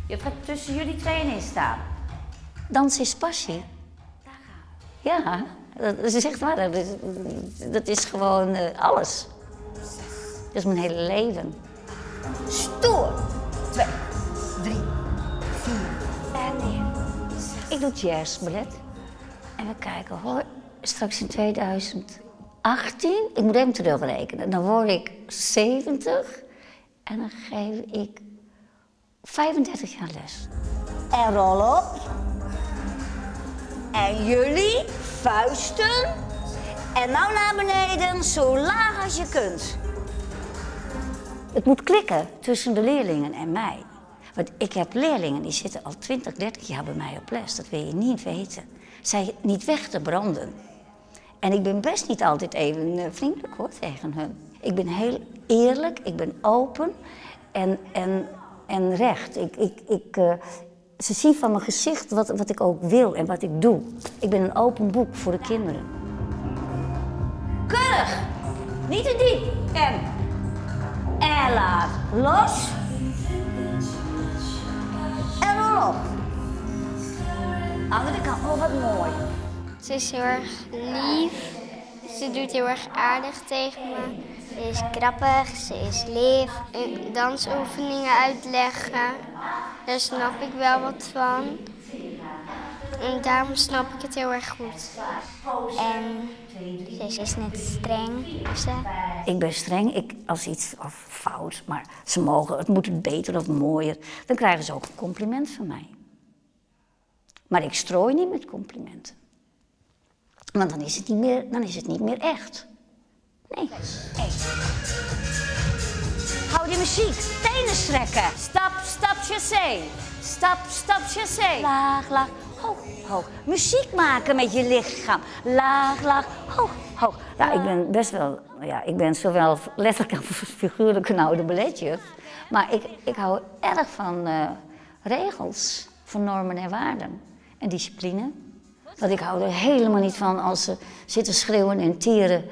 Je gaat tussen jullie tweeën in staan. Dans is passie. Ja, dat is echt waar. Dat is gewoon alles. Dat is mijn hele leven. Stoer. 2, 3, 4 en neer. Ik doe jazzballet. En we kijken, hoor, straks in 2018, ik moet even terugrekenen, dan word ik 70 en dan geef ik 35 jaar les. En rol op. En jullie, vuisten. En nou naar beneden, zo laag als je kunt. Het moet klikken tussen de leerlingen en mij. Want ik heb leerlingen die zitten al 20, 30 jaar bij mij op les. Dat wil je niet weten. Zij niet weg te branden. En ik ben best niet altijd even vriendelijk hoor tegen hun. Ik ben heel eerlijk, ik ben open en recht. Ze zien van mijn gezicht wat ik ook wil en wat ik doe. Ik ben een open boek voor de kinderen. Keurig! Niet te diep. En laat los. En rol op. Andere kant, oh wat mooi. Ze is heel erg lief. Ze doet heel erg aardig tegen me. Ze is grappig, ze is lief. Dansoefeningen uitleggen. Daar snap ik wel wat van. En daarom snap ik het heel erg goed. En ze is net streng. Ik ben streng, als iets of fout, maar ze mogen, het moet beter of mooier. Dan krijgen ze ook een compliment van mij. Maar ik strooi niet met complimenten. Want dan is het niet meer echt. Nee, echt. Hou die muziek. Tenen strekken. Stap, stap, chassé. Stap, stap, chassé. Laag, laag, hoog, hoog. Muziek maken met je lichaam. Laag, laag, hoog, hoog. Nou, ik ben best wel, ik ben zowel letterlijk als figuurlijk een oude balletjuf. Maar ik hou erg van regels, van normen en waarden. En discipline. Want ik hou er helemaal niet van als ze zitten schreeuwen en tieren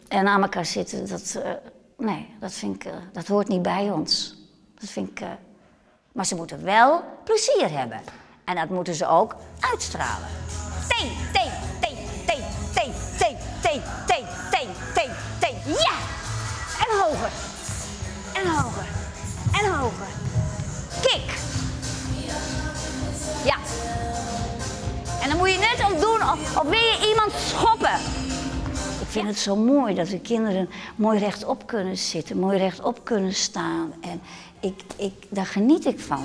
en aan elkaar zitten. Nee, dat hoort niet bij ons. Dat vind ik, maar ze moeten wel plezier hebben. En dat moeten ze ook uitstralen. Teen, teen, teen, teen, teen, teen, teen, teen, teen, teen, teen. Ja! En hoger. En hoger. En hoger. Kick. Ja. En dan moet je net ook doen of wil je iemand schoppen. Ik vind het zo mooi dat de kinderen mooi rechtop kunnen zitten, mooi rechtop kunnen staan. En daar geniet ik van.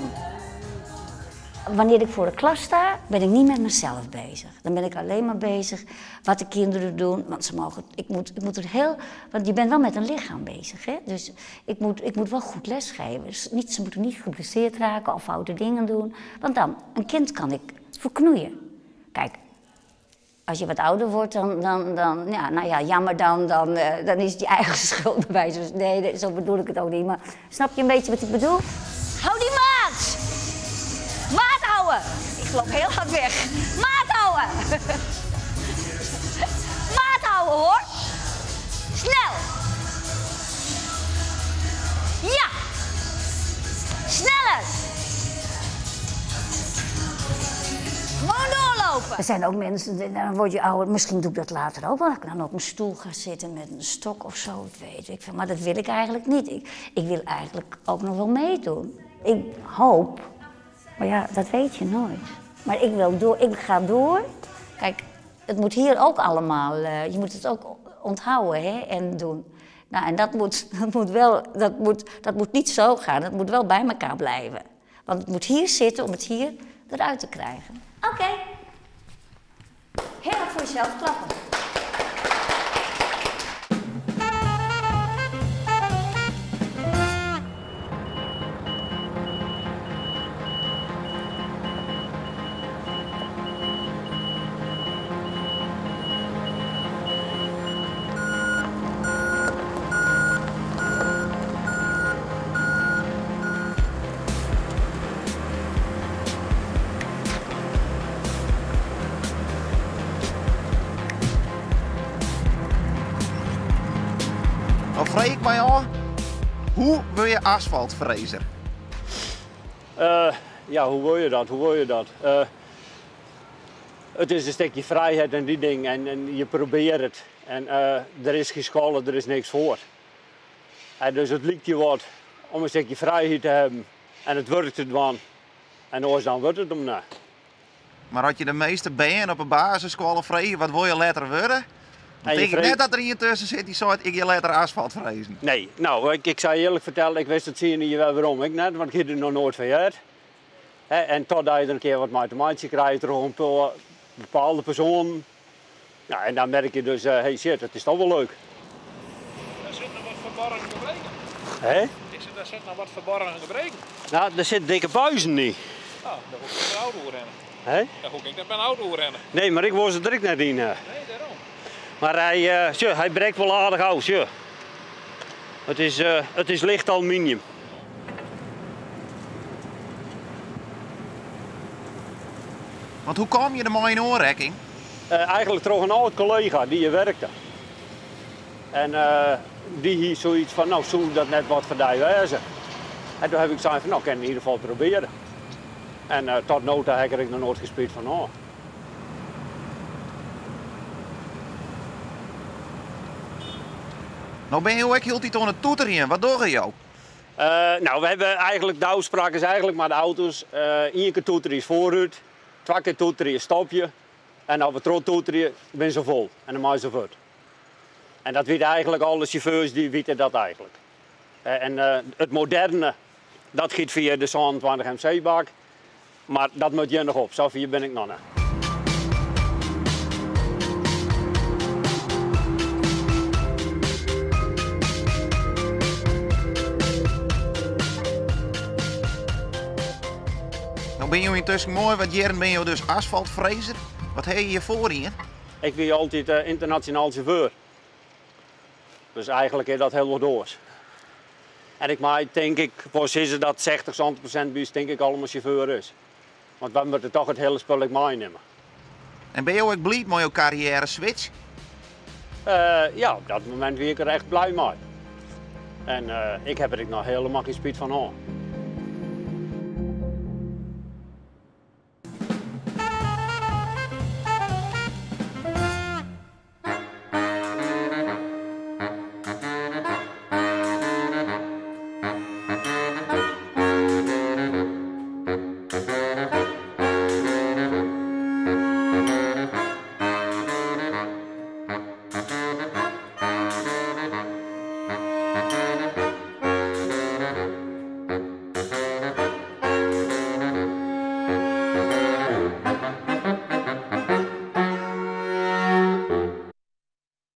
Wanneer ik voor de klas sta, ben ik niet met mezelf bezig. Dan ben ik alleen maar bezig wat de kinderen doen. Want want je bent wel met een lichaam bezig. Hè? Dus ik moet wel goed lesgeven. Dus ze moeten niet geblesseerd raken of foute dingen doen. Want dan, een kind kan ik verknoeien. Kijk, als je wat ouder wordt, jammer dan is het je eigen schuld bij wijze van. Nee, zo bedoel ik het ook niet. Maar snap je een beetje wat ik bedoel? Hou die maat! Maat houden! Ik loop heel hard weg. Maat houden! Maat houden hoor! Snel! Ja! Sneller! Gewoon doorlopen. Er zijn ook mensen, dan word je ouder, misschien doe ik dat later ook wel. Dat ik dan op een stoel ga zitten met een stok of zo, weet ik. Maar dat wil ik eigenlijk niet. Ik wil eigenlijk ook nog wel meedoen. Ik hoop, maar ja, dat weet je nooit. Maar ik ga door. Kijk, het moet hier ook allemaal, je moet het ook onthouden hè, en doen. Nou, en dat moet niet zo gaan, dat moet wel bij elkaar blijven. Want het moet hier zitten om het hier eruit te krijgen. Oké. Heel erg voor jezelf klappen. Dan vraag ik mij al, hoe wil je asfaltfrezer? ja, hoe wil je dat? Hoe wil je dat? Het is een stukje vrijheid en die dingen en je probeert het. En er is geen school, er is niks voor. En dus het lijkt je wat om een stukje vrijheid te hebben en het werkt het dan. En anders dan wordt het hem niet. Maar had je de meeste benen op een basisschool vregen, wat wil je later worden? Dan denk ik vreet- net dat er iemand tussen zit die zei, ik je later asfalt vrezen. Nee, nou, ik zou je eerlijk vertellen, ik wist het zie je niet wel waarom ik net, want ik heb er nog nooit van gehoord. En totdat je er een keer wat mathematisch krijgt rond een bepaalde persoon. Nou, en dan merk je dus, hey shit, het is toch wel leuk. Er zit nog wat verborgen gebreken. Hè? Ik zeg, daar zit nog wat verborgen gebreken. Nou, er zitten dikke buizen niet. Nou, daar hoef ik een auto rennen. Hè? Daar hoef ik een auto rennen. Nee, maar ik was er direct net in. Nee, daarom. Maar hij breekt wel aardig uit. Ja. Het is licht aluminium. Want hoe kwam je er maar in aanraking? Eigenlijk toch een oud collega die hier werkte. En die hier zoiets van, nou, zou dat net wat voor die wezen. En toen heb ik gezegd van, nou, ik kan het in ieder geval proberen. En tot nota heb ik er nog nooit gespeeld van, oh. Nou ben je ook hield hij aan het toeteren. Wat doe je jou? Nou, we hebben eigenlijk, de afspraak is eigenlijk maar de auto's. 1 keer toeteren is vooruit, 2 keer toeteren is stopje. En als we terug toeteren, ben ze vol. En dan maak je ze voort. En dat weten eigenlijk alle chauffeurs, die weten dat eigenlijk. En het moderne, dat gaat via de 27 MC-bak. Maar dat moet je nog op, zo via ben ik nog niet. Nou ben je intussen mooi, wat jaren ben je dus asfaltfrezer. Wat heb je hiervoor hier? Ik ben altijd internationaal chauffeur. Dus eigenlijk is dat heel wat door. En ik maak, denk ik, voor ze dat 60, 70% bij denk ik allemaal chauffeur is. Want we moeten toch het hele spul meenemen. En ben je ook blij met je carrière switch? Ja, op dat moment ben ik er echt blij mee. En ik heb er nog helemaal geen spijt van aan.